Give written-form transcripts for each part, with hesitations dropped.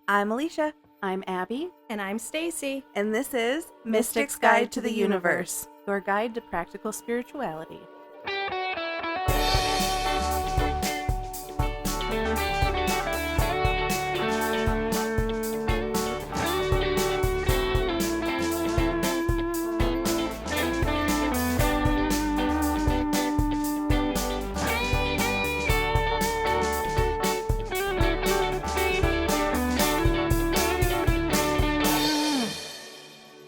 I'm Alicia, I'm Abbey. And I'm Stacey. and this is Mystic's Guide to the Universe, your guide to practical spirituality.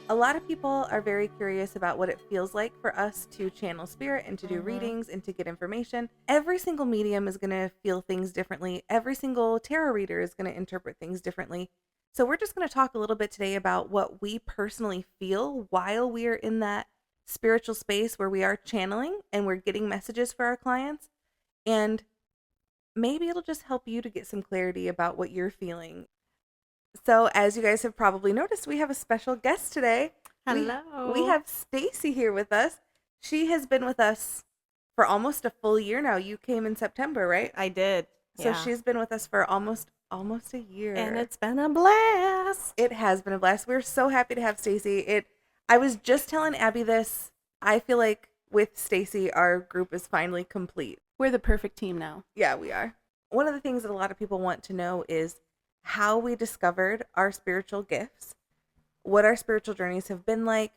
A lot of people are very curious about what it feels like for us to channel spirit and to do readings and to get information. Every single medium is going to feel things differently. Every single tarot reader is going to interpret things differently. So we're just going to talk a little bit today about what we personally feel while we are in that spiritual space where we are channeling and we're getting messages for our clients. And maybe it'll just help you to get some clarity about what you're feeling. So, as you guys have probably noticed, we have a special guest today. Hello. We have Stacey here with us. She has been with us for almost a full year now. You came in September, right? I did. So she's been with us for almost a year. And it's been a blast. It has been a blast. We're so happy to have Stacey. I was just telling Abby this. I feel like with Stacey, our group is finally complete. We're the perfect team now. Yeah, we are. One of the things that a lot of people want to know is how we discovered our spiritual gifts, what our spiritual journeys have been like,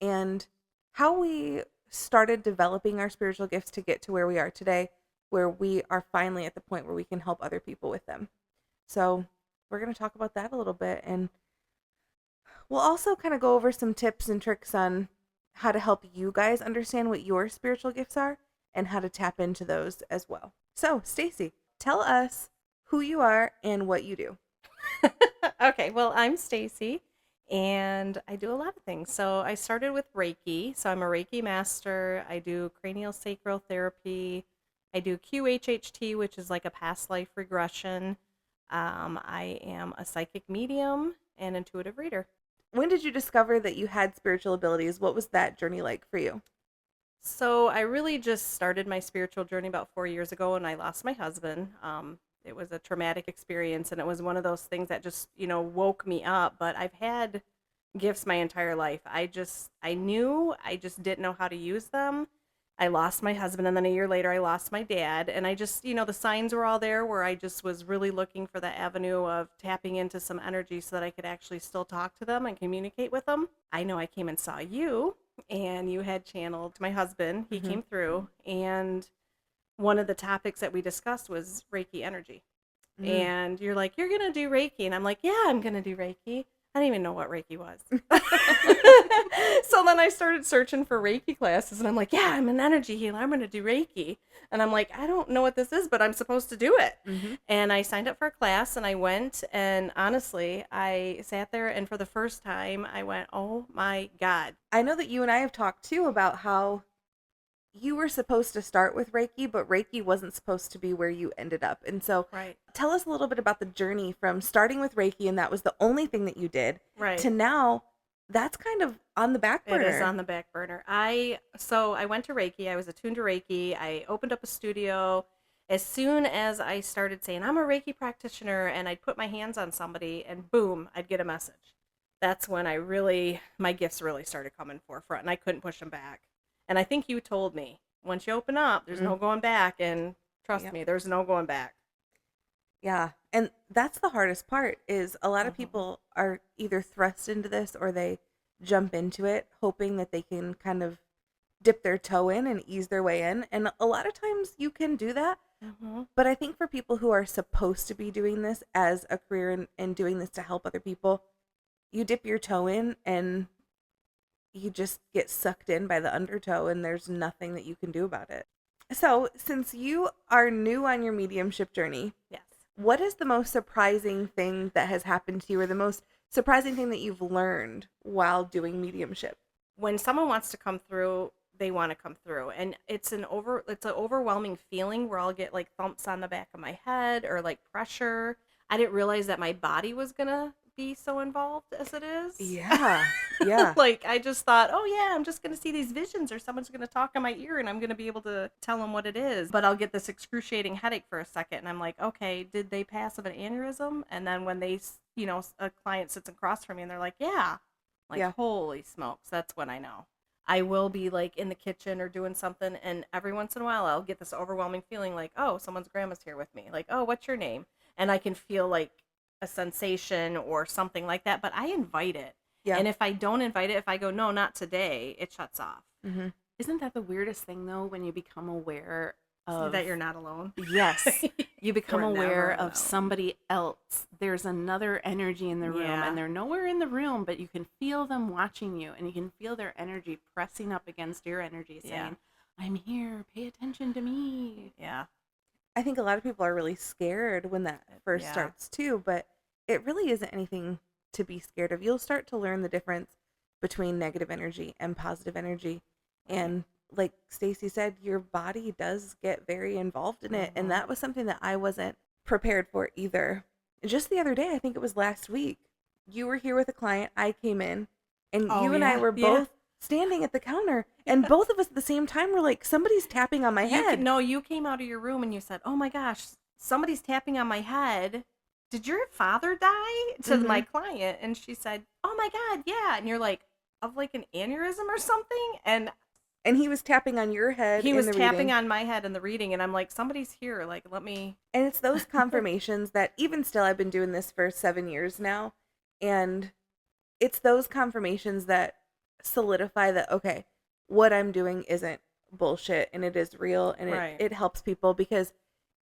and how we started developing our spiritual gifts to get to where we are today, where we are finally at the point where we can help other people with them. So we're going to talk about that a little bit, and we'll also kind of go over some tips and tricks on how to help you guys understand what your spiritual gifts are and how to tap into those as well. So, Stacey, tell us who you are and what you do. Okay, well, I'm Stacey, and I do a lot of things. So I started with Reiki. So I'm a Reiki master. I do cranial sacral therapy. I do QHHT, which is like a past life regression. I am a psychic medium and intuitive reader. When did you discover that you had spiritual abilities? What was that journey like for you? So I really just started my spiritual journey about 4 years ago when I lost my husband. It was a traumatic experience, and it was one of those things that just, woke me up. But I've had gifts my entire life. I just didn't know how to use them. I lost my husband, and then a year later I lost my dad. And I just, the signs were all there where I just was really looking for that avenue of tapping into some energy so that I could actually still talk to them and communicate with them. I know I came and saw you, and you had channeled my husband. He came through, and one of the topics that we discussed was Reiki energy. And you're like, you're going to do Reiki. And I'm like, yeah, I'm going to do Reiki. I didn't even know what Reiki was. So then I started searching for Reiki classes, and I'm like, yeah, I'm an energy healer. I'm going to do Reiki. And I'm like, I don't know what this is, but I'm supposed to do it. And I signed up for a class, and I went, and honestly, I sat there, and for the first time, I went, oh my God. I know that you and I have talked too about how you were supposed to start with Reiki, but Reiki wasn't supposed to be where you ended up. And so tell us a little bit about the journey from starting with Reiki, and that was the only thing that you did, to now that's kind of on the back burner. It is on the back burner. So I went to Reiki. I was attuned to Reiki. I opened up a studio. As soon as I started saying, I'm a Reiki practitioner, and I'd put my hands on somebody, and boom, I'd get a message. That's when my gifts really started coming forefront, and I couldn't push them back. And I think you told me, once you open up, there's no going back. And trust me, there's no going back. Yeah. And that's the hardest part is a lot of people are either thrust into this or they jump into it hoping that they can kind of dip their toe in and ease their way in. And a lot of times you can do that. But I think for people who are supposed to be doing this as a career and doing this to help other people, you dip your toe in and you just get sucked in by the undertow, and there's nothing that you can do about it. So, since you are new on your mediumship journey, what is the most surprising thing that has happened to you, or the most surprising thing that you've learned while doing mediumship? When someone wants to come through, they want to come through, and it's an overwhelming feeling where I'll get like thumps on the back of my head or like pressure. I didn't realize that my body was gonna be so involved as it is. Yeah. Like I just thought, oh yeah, I'm just gonna see these visions, or someone's gonna talk in my ear, and I'm gonna be able to tell them what it is. But I'll get this excruciating headache for a second, and I'm like, okay, did they pass of an aneurysm? And then when they a client sits across from me and they're like, yeah. Like, Yeah. holy smokes, that's when I know. I will be like in the kitchen or doing something, and every once in a while I'll get this overwhelming feeling like, oh, someone's grandma's here with me. Like, oh, what's your name? And I can feel like a sensation or something like that, but I invite it. Yeah. And if I don't invite it, if I go, no, not today, it shuts off. Mm-hmm. Isn't that the weirdest thing, though, when you become aware of... That you're not alone. Yes. You become We're never aware alone. of somebody else. There's another energy in the room, Yeah. and they're nowhere in the room, but you can feel them watching you, and you can feel their energy pressing up against your energy, saying, Yeah. I'm here, pay attention to me. Yeah. I think a lot of people are really scared when that first Yeah. starts too, but it really isn't anything to be scared of. You'll start to learn the difference between negative energy and positive energy. And like Stacey said, your body does get very involved in it. And that was something that I wasn't prepared for either. Just the other day, I think it was last week, you were here with a client, I came in, and Oh, you and I yeah, were yeah. both standing at the counter, and both of us at the same time were like, somebody's tapping on my head. You came out of your room and you said, oh my gosh, somebody's tapping on my head. Did your father die? To my client. And she said, oh my God, yeah. And you're like, of like an aneurysm or something? And And he was tapping on your head. he in was the tapping reading. on my head in the reading. And I'm like, somebody's here. Like, let me. And it's those confirmations that even still, I've been doing this for 7 years now. And it's those confirmations that solidify that, okay, what I'm doing isn't bullshit and it is real, and Right. it helps people. Because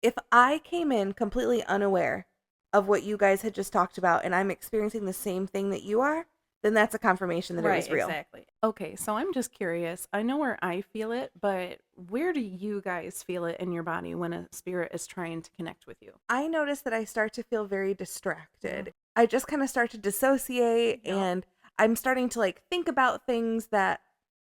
if I came in completely unaware of what you guys had just talked about and I'm experiencing the same thing that you are, then that's a confirmation that it was real. Exactly. Okay, so I'm just curious. I know where I feel it, but where do you guys feel it in your body when a spirit is trying to connect with you? I notice that I start to feel very distracted. I just kind of start to dissociate, Yep. and I'm starting to like think about things that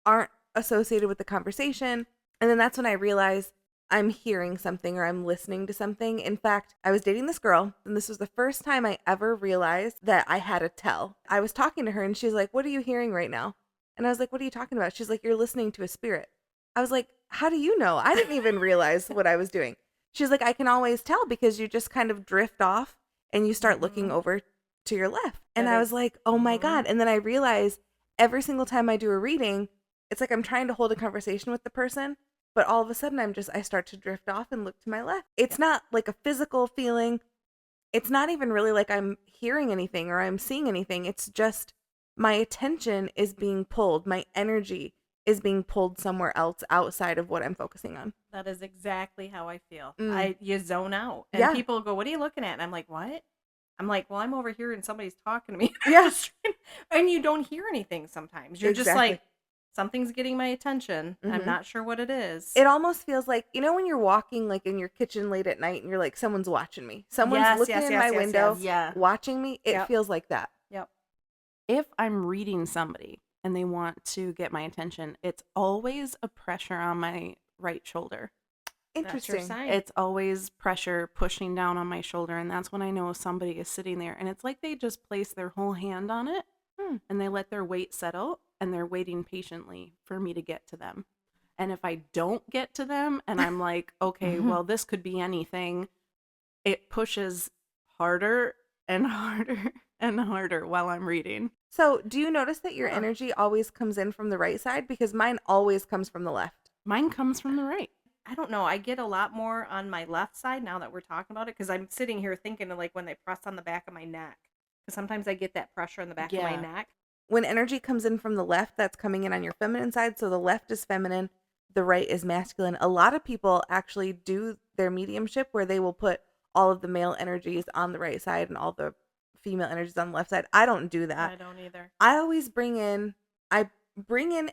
aren't associated with the conversation. And then that's when I realize I'm hearing something or I'm listening to something. In fact, I was dating this girl, and this was the first time I ever realized that I had a tell. I was talking to her, and she's like, "What are you hearing right now?" And I was like, "What are you talking about?" She's like, "You're listening to a spirit." I was like, "How do you know?" I didn't even realize what I was doing. She's like, "I can always tell because you just kind of drift off and you start looking over to your left." And That I is- was like, "Oh my God." And then I realized every single time I do a reading, it's like I'm trying to hold a conversation with the person, but all of a sudden I start to drift off and look to my left. It's not like a physical feeling. It's not even really like I'm hearing anything or I'm seeing anything. It's just my attention is being pulled. My energy is being pulled somewhere else outside of what I'm focusing on. That is exactly how I feel. Mm. You zone out. And Yeah. people go, what are you looking at? And I'm like, what? I'm like, well, I'm over here and somebody's talking to me. Yeah. And you don't hear anything sometimes. You're just Exactly. like, something's getting my attention. I'm Mhm. not sure what it is. It almost feels like, when you're walking like in your kitchen late at night and you're like, someone's watching me. Someone's Yes, looking yes, in yes, my yes, window, yes. Yeah. watching me. It Yep. feels like that. Yep. If I'm reading somebody and they want to get my attention, it's always a pressure on my right shoulder. That's your Interesting. sign. It's always pressure pushing down on my shoulder, and that's when I know somebody is sitting there. And it's like they just place their whole hand on it and they let their weight settle, and they're waiting patiently for me to get to them. And if I don't get to them and I'm like, okay, well, this could be anything, it pushes harder and harder and harder while I'm reading. So, do you notice that your Huh. energy always comes in from the right side? Because mine always comes from the left. Mine comes from the right. I don't know. I get a lot more on my left side now that we're talking about it, because I'm sitting here thinking of like when they press on the back of my neck. Because sometimes I get that pressure on the back of my Yeah. neck. When energy comes in from the left, that's coming in on your feminine side. So the left is feminine, the right is masculine. A lot of people actually do their mediumship where they will put all of the male energies on the right side and all the female energies on the left side. I don't do that. I don't either. I always bring in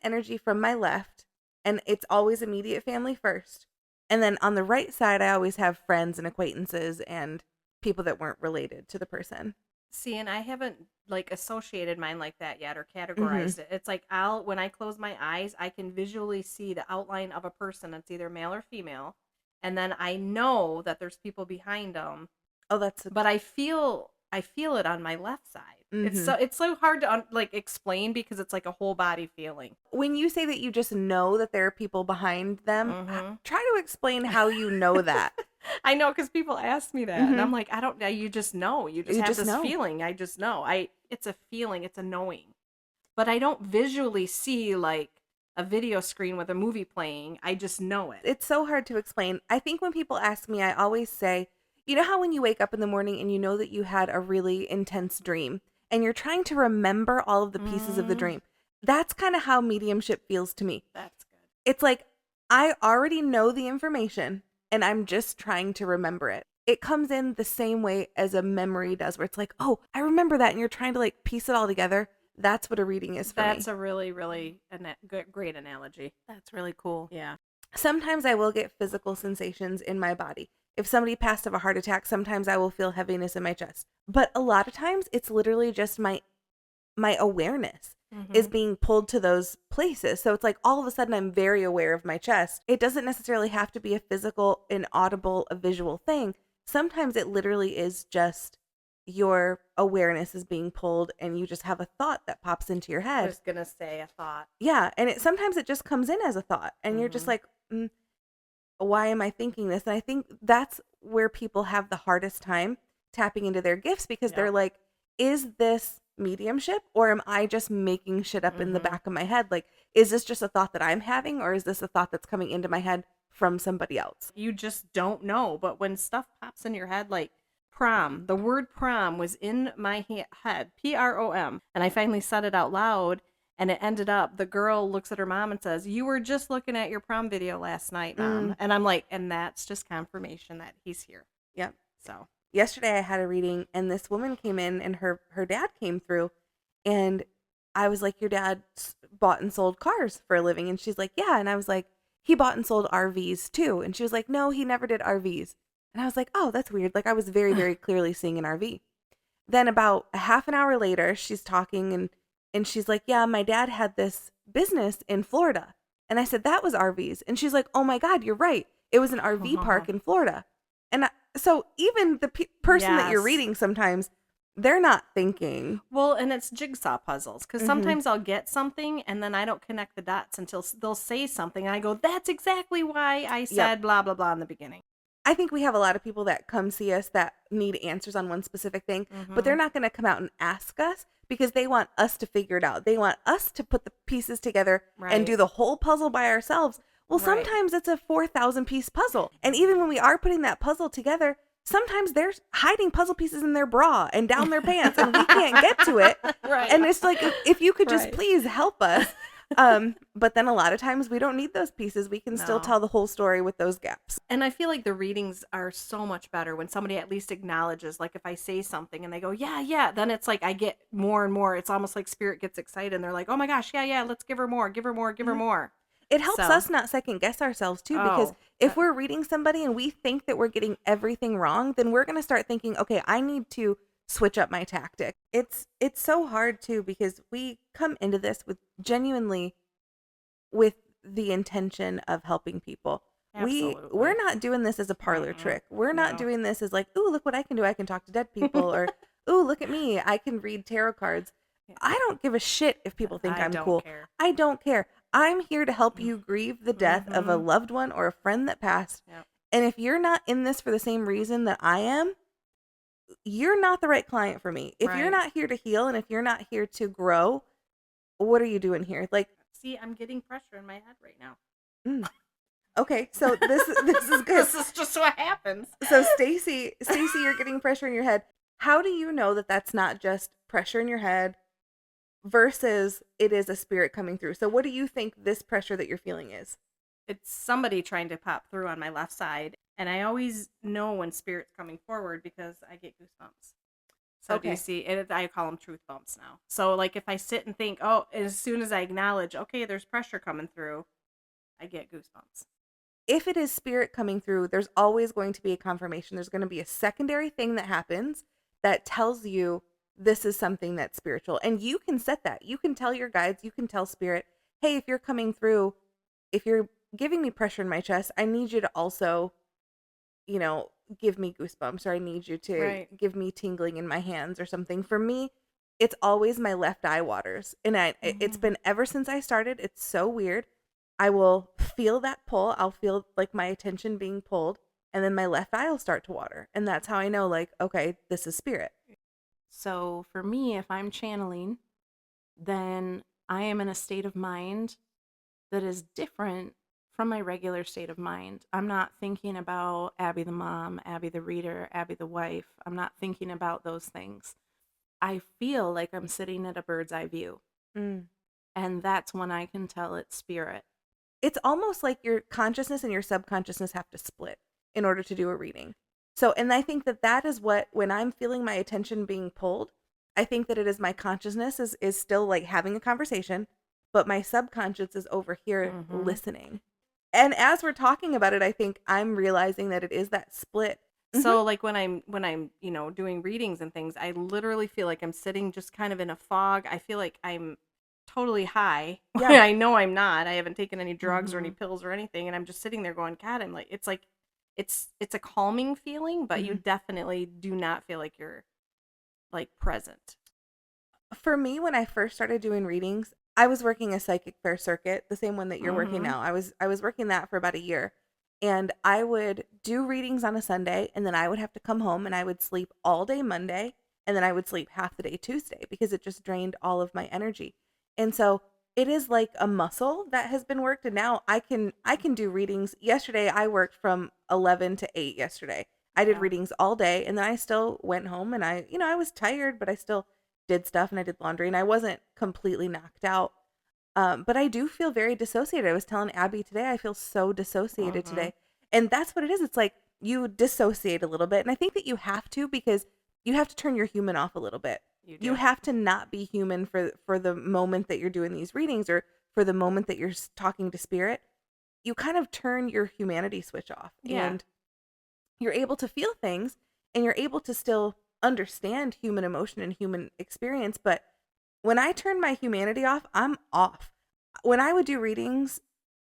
energy from my left, and it's always immediate family first. And then on the right side, I always have friends and acquaintances and people that weren't related to the person. See, and I haven't like associated mine like that yet or categorized it. It's like when I close my eyes, I can visually see the outline of a person that's either male or female. And then I know that there's people behind them. Oh, But I feel I feel it on my left side. Mhm. It's so hard to like explain because it's like a whole body feeling. When you say that you just know that there are people behind them, Mhm. try to explain how you know that. I know, because people ask me that, and I'm Mhm. like, I don't know. You just know. You just You have just this know. feeling. I just know. It's a feeling. It's a knowing. But I don't visually see like a video screen with a movie playing. I just know it. It's so hard to explain. I think when people ask me, I always say, you know how when you wake up in the morning and you know that you had a really intense dream and you're trying to remember all of the pieces of the Mm, dream? That's kind of how mediumship feels to me. that's good. It's like I already know the information and I'm just trying to remember it. It comes in the same way as a memory does, where it's like, oh, I remember that. And you're trying to like piece it all together. That's what a reading is for me. That's a really, really great analogy. That's really cool. Yeah. Sometimes I will get physical sensations in my body. If somebody passed of a heart attack, sometimes I will feel heaviness in my chest. But a lot of times it's literally just my awareness is Mhm. being pulled to those places. So it's like all of a sudden I'm very aware of my chest. It doesn't necessarily have to be a physical, an audible, a visual thing. Sometimes it literally is just your awareness is being pulled and you just have a thought that pops into your I head. was gonna say a thought. Yeah, and sometimes it just comes in as a thought and you're just Mhm. like, why am I thinking this? And I think that's where people have the hardest time tapping into their gifts because they're Yep. like, is this mediumship or am I just making shit up in the Mhm. back of my head? Like, is this just a thought that I'm having or is this a thought that's coming into my head from somebody else? You just don't know. But when stuff pops in your head, like prom, the word prom was in my head, PROM, and I finally said it out loud. And it ended up, the girl looks at her mom and says, "You were just looking at your prom video last night, Mom." Mm, And I'm like, and that's just confirmation that he's here. yep. So, Yesterday I had a reading and this woman came in and her dad came through and I was like, your dad bought and sold cars for a living? And she's like, yeah. And I was like, he bought and sold RVs too. And she was like, no, he never did RVs. And I was like, oh, that's weird. Like I was very, very clearly seeing an RV. Then about a half an hour later, she's talking and she's like, yeah, my dad had this business in Florida. And I said, that was RVs. And she's like, oh my God, you're right. It was an RV park in Florida. And so even the person that you're yes. reading sometimes, they're not thinking. Well, and it's jigsaw puzzles because Mhm. sometimes I'll get something and then I don't connect the dots until they'll say something. And I go, that's exactly why I said blah, blah, blah in the beginning. I think we have a lot of people that come see us that need answers on one specific thing, but they're not going to come out and ask us because they want us to figure it out. They want us to put the pieces together and do Right. the whole puzzle by ourselves. Well, Right. sometimes it's a 4,000 piece puzzle. And even when we are putting that puzzle together, sometimes they're hiding puzzle pieces in their bra and down their pants and we can't get to it. Right. And it's like, if you could just Right. please help us. But then a lot of times we don't need those pieces. We can still No. tell the whole story with those gaps. And I feel like the readings are so much better when somebody at least acknowledges, like if I say something and they go, yeah, yeah, then it's like I get more and more. It's almost like spirit gets excited and they're like, oh my gosh, yeah, yeah, let's give her more, give her more, give her Mhm. more. It helps So- us not second guess ourselves too, because Oh, if we're reading somebody and we think that we're getting everything wrong, then we're going to start thinking, okay, I need to switch up my tactic. It's so hard too, because we come into this with genuinely with the intention of helping people. Absolutely. We're not doing this as a parlor Mm-mm. trick. We're not No. doing this as like, ooh, look what I can do. I can talk to dead people or ooh, look at me. I can read tarot cards. Yeah. I don't give a shit if people think I I'm don't cool. care. I don't care. I'm here to help you grieve the death of a Mhm. loved one or a friend that passed. Yep. And if you're not in this for the same reason that I am, you're not the right client for me. If you're Right. not here to heal and if you're not here to grow, what are you doing here? Like, See, I'm getting pressure in my head right now. okay, so this is good. This is just what happens. So Stacey, you're getting pressure in your head. How do you know that that's not just pressure in your head versus it is a spirit coming through? So what do you think this pressure that you're feeling is? It's somebody trying to pop through on my left side, and I always know when spirit's coming forward because I get goosebumps. So do Okay. you see? I call them truth bumps now. So like if I sit and think, oh, as soon as I acknowledge, okay, there's pressure coming through, I get goosebumps. If it is spirit coming through, there's always going to be a confirmation. There's going to be a secondary thing that happens that tells you this is something that's spiritual. And you can set that. You can tell your guides, you can tell spirit, hey, if you're coming through, if you're giving me pressure in my chest, I need you to also, give me goosebumps, or I need you to Right. give me tingling in my hands or something. For me, it's always my left eye waters. And it's been ever since I started. It's so weird. I will feel that pull. I'll feel like my attention being pulled, and then my left eye will start to water. And that's how I know, like, okay, this is spirit. So for me, if I'm channeling, then I am in a state of mind that is different from my regular state of mind. I'm not thinking about Abbey the mom, Abbey the reader, Abbey the wife. I'm not thinking about those things. I feel like I'm sitting at a bird's eye view. Mm. And that's when I can tell it's spirit. It's almost like your consciousness and your subconsciousness have to split in order to do a reading. So, and I think that is what, when I'm feeling my attention being pulled, I think that it is my consciousness is still like having a conversation, but my subconscious is over here listening. And as we're talking about it, I think I'm realizing that it is that split. So like when I'm doing readings and things, I literally feel like I'm sitting just kind of in a fog. I feel like I'm totally high. Yeah. I know I'm not. I haven't taken any drugs or any pills or anything, and I'm just sitting there going, God, I'm like it's a calming feeling, but you definitely do not feel like you're like present. For me, when I first started doing readings, I was working a psychic fair circuit, the same one that you're working now. I was working that for about a year. And I would do readings on a Sunday, and then I would have to come home and I would sleep all day Monday, and then I would sleep half the day Tuesday because it just drained all of my energy. And so it is like a muscle that has been worked, and now I can do readings. Yesterday I worked from 11 to 8 yesterday. I did readings all day, and then I still went home, and I was tired, but I still did stuff, and I did laundry, and I wasn't completely knocked out. But I do feel very dissociated. I was telling Abbey today, I feel so dissociated today. And that's what it is. It's like you dissociate a little bit. And I think that you have to, because you have to turn your human off a little bit. You have to not be human for the moment that you're doing these readings, or for the moment that you're talking to spirit. You kind of turn your humanity switch off. Yeah. And you're able to feel things, and you're able to still understand human emotion and human experience. But when I turn my humanity off, I'm off. When I would do readings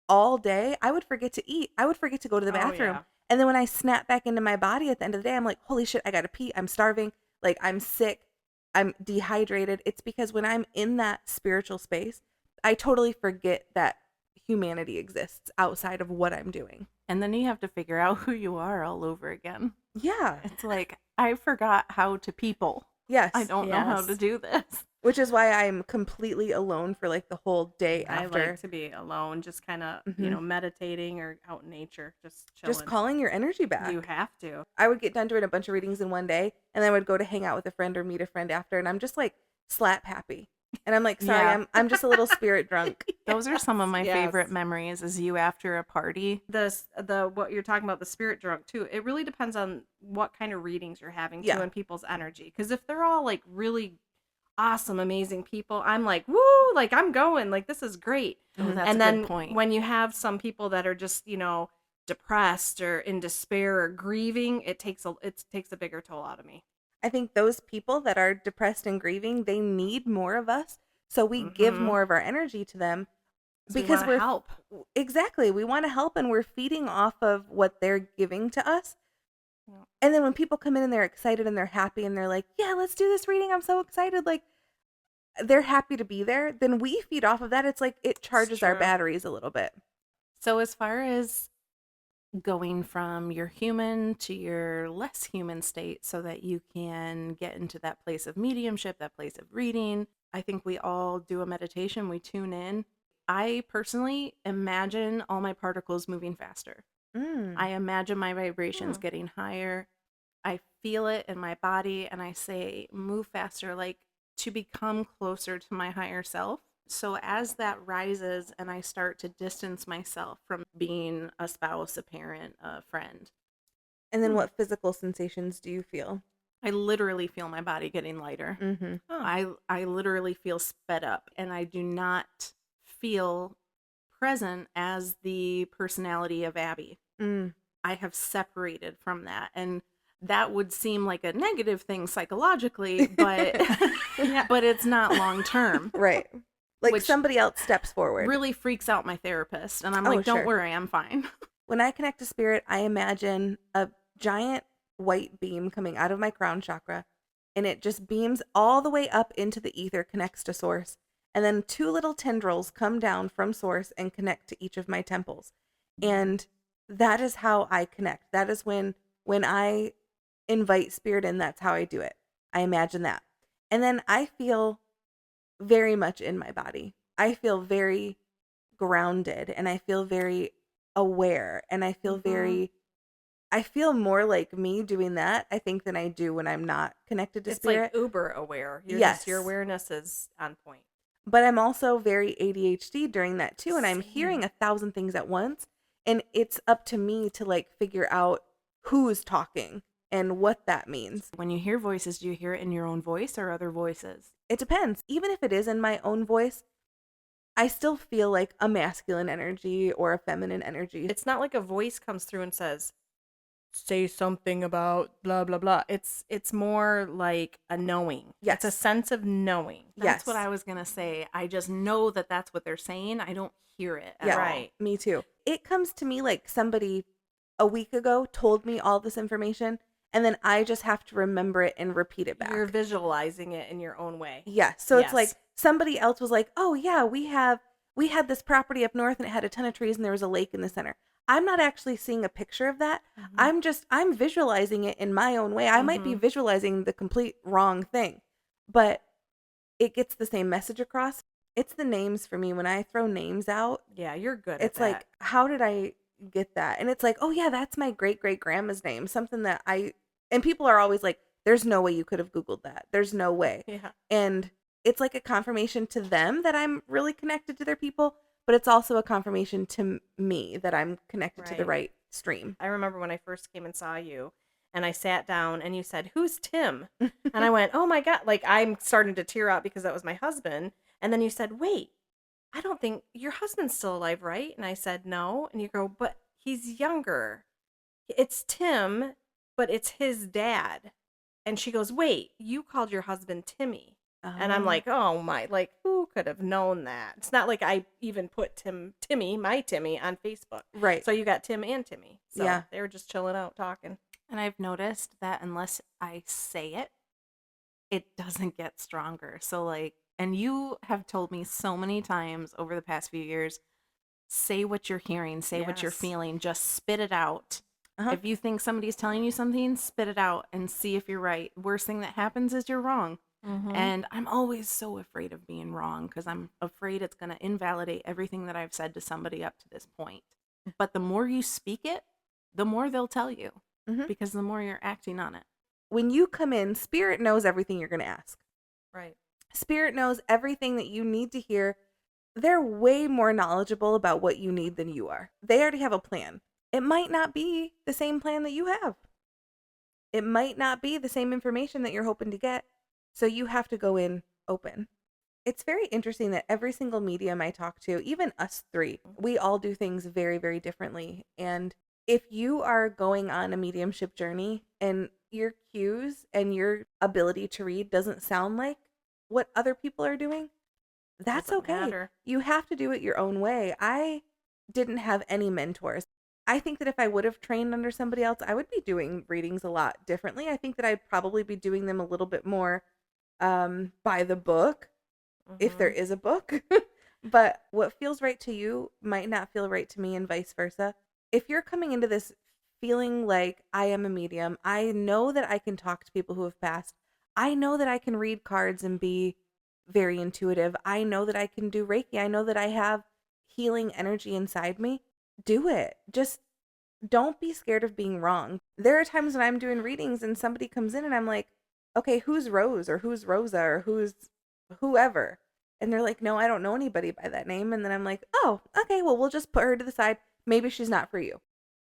all day, I would forget to eat. I would forget to go to the bathroom. And then when I snap back into my body at the end of the day, I'm like, holy shit, I gotta pee. I'm starving. Like, I'm sick. I'm dehydrated. It's because when I'm in that spiritual space, I totally forget that humanity exists outside of what I'm doing. And then you have to figure out who you are all over again. Yeah. It's like, I forgot how to people. Yes. I don't know how to do this. Which is why I'm completely alone for like the whole day after. I like to be alone, just kind of, meditating or out in nature, just chilling. Just calling your energy back. You have to. I would get done doing a bunch of readings in one day, and then I would go to hang out with a friend or meet a friend after, and I'm just like slap happy. And I'm like, sorry, Yeah. I'm just a little spirit drunk. Those are some of my Yes. favorite memories, is you after a party. The what you're talking about, the spirit drunk too, it really depends on what kind of readings you're having too, Yeah. and people's energy. Because if they're all like really awesome, amazing people, I'm like, woo, like I'm going, like this is great. Oh, that's And a then good point. when you have some people that are just, depressed or in despair or grieving, it takes a bigger toll out of me. I think those people that are depressed and grieving, they need more of us. So we give more of our energy to them because we help. Exactly. We want to help, and we're feeding off of what they're giving to us. Yeah. And then when people come in and they're excited and they're happy and they're like, yeah, let's do this reading. I'm so excited. Like, they're happy to be there. Then we feed off of that. It's like it charges our true. batteries a little bit. So as far as going from your human to your less human state so that you can get into that place of mediumship, that place of reading, I think we all do a meditation. We tune in. I personally imagine all my particles moving faster. I imagine my vibrations getting higher. I feel it in my body, and I say, move faster, like to become closer to my higher self. So as that rises and I start to distance myself from being a spouse, a parent, a friend. And then what physical sensations do you feel? I literally feel my body getting lighter. I literally feel sped up, and I do not feel present as the personality of Abbey. I have separated from that, and that would seem like a negative thing psychologically, but but it's not long term. Right. Like Which somebody else steps forward. Really freaks out my therapist, and I'm Oh, like, don't sure. worry, I'm fine. When I connect to spirit, I imagine a giant white beam coming out of my crown chakra, and it just beams all the way up into the ether, connects to source. And then 2 little tendrils come down from source and connect to each of my temples. And that is how I connect. That is when I invite spirit in, that's how I do it. I imagine that. And then I feel very much in my body. I feel very grounded, and I feel very aware, and I feel I feel more like me doing that, I think, than I do when I'm not connected to It's spirit. like uber aware. Yes. Your awareness is on point. But I'm also very ADHD during that too, and I'm hearing Same. 1,000 things at once, and it's up to me to like figure out who's talking and what that means. When you hear voices, do you hear it in your own voice or other voices? It depends. Even if it is in my own voice, I still feel like a masculine energy or a feminine energy. It's not like a voice comes through and says, say something about blah blah blah. It's more like a knowing. Yes. It's a sense of knowing. That's what I was going to say. I just know that that's what they're saying. I don't hear it at Yeah, all. Right. Me too. It comes to me like somebody a week ago told me all this information, and then I just have to remember it and repeat it back. You're visualizing it in your own way. Yeah. So it's like Yes. somebody else was like, "Oh yeah, we had this property up north and it had a ton of trees and there was a lake in the center." I'm not actually seeing a picture of that. I'm visualizing it in my own way. I might be visualizing the complete wrong thing, but it gets the same message across. It's the names for me. When I throw names out, Yeah, you're good at it's that. like, how did I get that? And it's like, oh yeah, that's my great great grandma's name. Something that and people are always like, there's no way you could have Googled that. There's no way. Yeah. And it's like a confirmation to them that I'm really connected to their people, but it's also a confirmation to me that I'm connected to the Right. right stream. I remember when I first came and saw you and I sat down and you said, "Who's Tim?" And I went, "Oh my God." Like I'm starting to tear up because that was my husband. And then you said, "Wait, I don't think your husband's still alive, right?" And I said, "No." And you go, "But he's younger. It's Tim, but it's his dad." And she goes, "Wait, you called your husband Timmy." And I'm like, "Oh my, like who could have known that?" It's not like I even put Timmy, my Timmy on Facebook. right. So you got Tim and Timmy. So Yeah. they were just chilling out talking. And I've noticed that unless I say it, it doesn't get stronger. So like, and you have told me so many times over the past few years, say what you're hearing, say what you're Yes. feeling, just spit it out. Uh-huh. If you think somebody's telling you something, spit it out and see if you're right. Worst thing that happens is you're wrong. And I'm always so afraid of being wrong because I'm afraid it's going to invalidate everything that I've said to somebody up to this point. But the more you speak it, the more they'll tell you Mhm. because the more you're acting on it. When you come in, spirit knows everything you're going to ask. Right. Spirit knows everything that you need to hear. They're way more knowledgeable about what you need than you are. They already have a plan. It might not be the same plan that you have. It might not be the same information that you're hoping to get. So you have to go in open. It's very interesting that every single medium I talk to, even us three, we all do things very, very differently. And if you are going on a mediumship journey and your cues and your ability to read doesn't sound like what other people are doing, that's Doesn't okay. matter. You have to do it your own way. I didn't have any mentors. I think that if I would have trained under somebody else, I would be doing readings a lot differently. I think that I'd probably be doing them a little bit more by the book, if there is a book. But what feels right to you might not feel right to me, and vice versa. If you're coming into this feeling like I am a medium, I know that I can talk to people who have passed. I know that I can read cards and be very intuitive. I know that I can do Reiki. I know that I have healing energy inside me. Do it. Just don't be scared of being wrong. There are times when I'm doing readings and somebody comes in and I'm like, okay, who's Rose or who's Rosa or who's whoever? And they're like, no, I don't know anybody by that name. And then I'm like, oh, okay, well, we'll just put her to the side. Maybe she's not for you.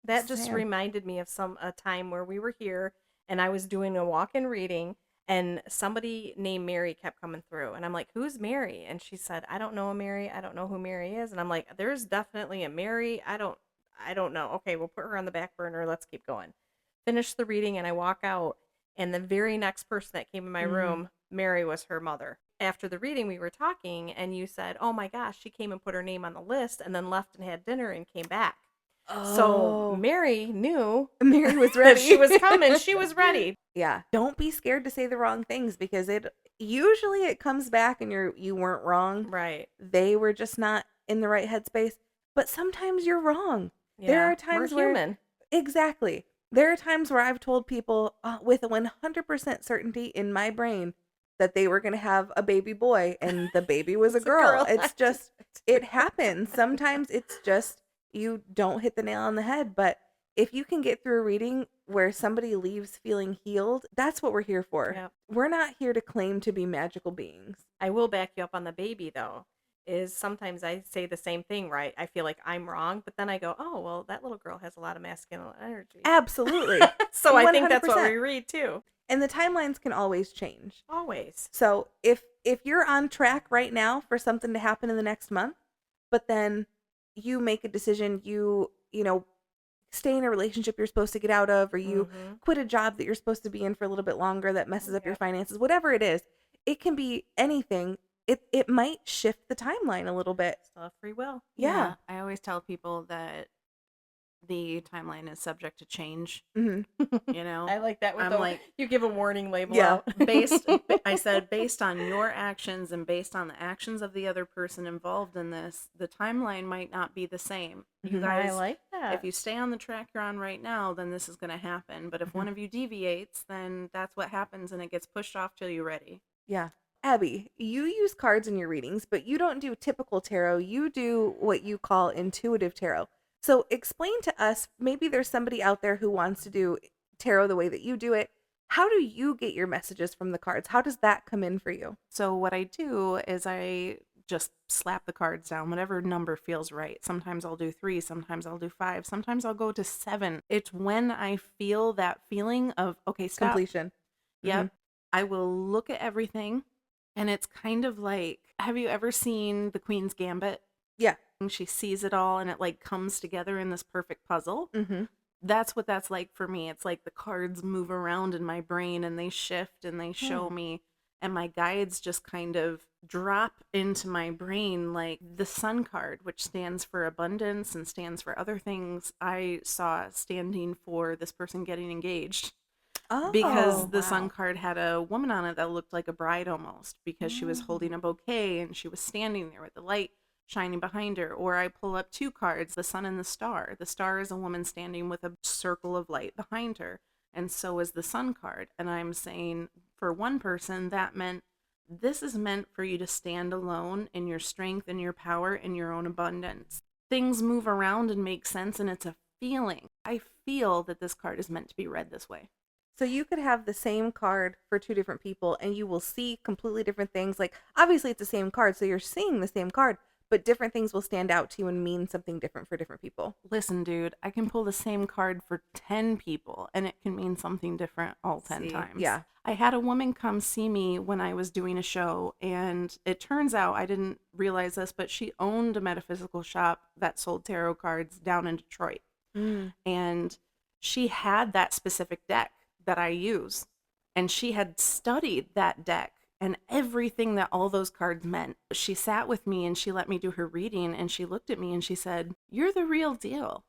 That just Sam. reminded me of a time where we were here and I was doing a walk-in reading and somebody named Mary kept coming through and I'm like, "Who's Mary?" And she said, "I don't know a Mary. I don't know who Mary is." And I'm like, "There's definitely a Mary. I don't know. Okay, we'll put her on the back burner. Let's keep going." Finish the reading and I walk out and the very next person that came in my room, Mary was her mother. After the reading, we were talking and you said, "Oh my gosh, she came and put her name on the list and then left and had dinner and came back." So Oh, Mary knew Mary was that ready. she was coming. She was ready. Yeah. Don't be scared to say the wrong things because it comes back and you weren't wrong. Right. They were just not in the right headspace. But sometimes you're wrong. There Yeah. are times We're where human. exactly. There are times where I've told people with 100% certainty in my brain that they were going to have a baby boy and the baby was a It's a girl. girl. It's just, it happens. Sometimes it's just, you don't hit the nail on the head. But if you can get through a reading where somebody leaves feeling healed, that's what we're here for. Yep. We're not here to claim to be magical beings. I will back you up on the baby, though. Is sometimes I say the same thing, right? I feel like I'm wrong, but then I go, oh, well, that little girl has a lot of masculine energy. Absolutely. So I think that's what 100%. we read too. And the timelines can always change. Always. So if you're on track right now for something to happen in the next month, but then you make a decision, you stay in a relationship you're supposed to get out of, or you quit a job that you're supposed to be in for a little bit longer that messes up your finances, whatever it is, it can be anything. It might shift the timeline a little bit. Still have free will. Yeah. I always tell people that the timeline is subject to change. Mm-hmm. You know, I like that. I'm like, you give a warning label Yeah. out. I said, based on your actions and based on the actions of the other person involved in this, the timeline might not be the same. You guys, I like that. if you stay on the track you're on right now, then this is going to happen. But if one of you deviates, then that's what happens and it gets pushed off till you're ready. Yeah. Abbey, you use cards in your readings, but you don't do typical tarot. You do what you call intuitive tarot. So explain to us, maybe there's somebody out there who wants to do tarot the way that you do it. How do you get your messages from the cards? How does that come in for you? So what I do is I just slap the cards down, whatever number feels right. Sometimes I'll do 3, sometimes I'll do 5, sometimes I'll go to 7. It's when I feel that feeling of, okay, stop. Completion. Yep. I will look at everything, and it's kind of like, have you ever seen The Queen's Gambit? Yeah. And she sees it all, and it like comes together in this perfect puzzle. Mm-hmm. That's what that's like for me. It's like the cards move around in my brain, and they shift, and they show me, and my guides just kind of drop into my brain, like the Sun card, which stands for abundance and stands for other things. I saw standing for this person getting engaged. Oh, Because the wow. Sun card had a woman on it that looked like a bride almost, because she was holding a bouquet and she was standing there with the light shining behind her. Or I pull up 2 cards, the Sun and the Star. The Star is a woman standing with a circle of light behind her, and so is the Sun card. And I'm saying for one person that meant this is meant for you to stand alone in your strength and your power and your own abundance. Things move around and make sense, and it's a feeling. I feel that this card is meant to be read this way. So you could have the same card for 2 different people and you will see completely different things. Like, obviously it's the same card, so you're seeing the same card, but different things will stand out to you and mean something different for different people. Listen, dude, I can pull the same card for 10 people and it can mean something different all 10 See? times. Yeah. I had a woman come see me when I was doing a show, and it turns out, I didn't realize this, but she owned a metaphysical shop that sold tarot cards down in Detroit. And she had that specific deck that I use, and she had studied that deck and everything that all those cards meant. She sat with me and she let me do her reading, and she looked at me and she said, "You're the real deal."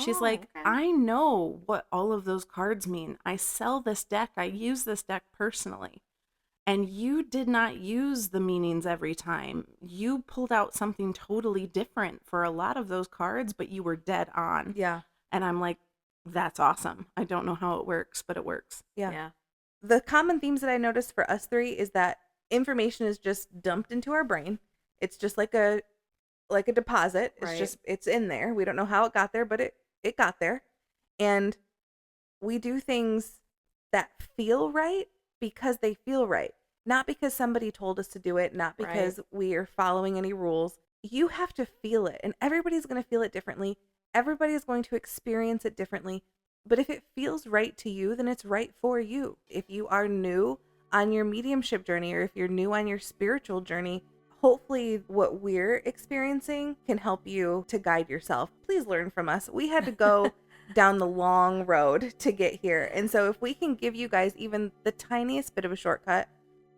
She's like, I know what all of those cards mean. I sell this deck. I use this deck personally. And you did not use the meanings every time. You pulled out something totally different for a lot of those cards, but you were dead on. Yeah. And I'm like, that's awesome. I don't know how it works, but it works. Yeah. The common themes that I noticed for us 3 is that information is just dumped into our brain. It's just like a deposit. It's Right. just, it's in there. We don't know how it got there, but it got there. And we do things that feel right because they feel right. Not because somebody told us to do it, not because we are following any rules. You have to feel it, and everybody's going to feel it differently. Everybody is going to experience it differently. But if it feels right to you, then it's right for you. If you are new on your mediumship journey, or if you're new on your spiritual journey, hopefully what we're experiencing can help you to guide yourself. Please learn from us. We had to go down the long road to get here. And so if we can give you guys even the tiniest bit of a shortcut,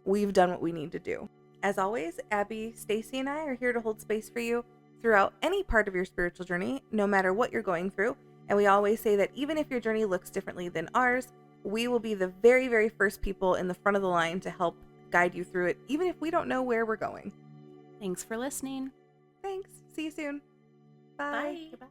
we've done what we need to do. As always, Abbey, Stacey, and I are here to hold space for you. throughout any part of your spiritual journey, no matter what you're going through. And we always say that even if your journey looks differently than ours, we will be the very, very first people in the front of the line to help guide you through it, even if we don't know where we're going. Thanks for listening. Thanks. See you soon. Bye. Goodbye.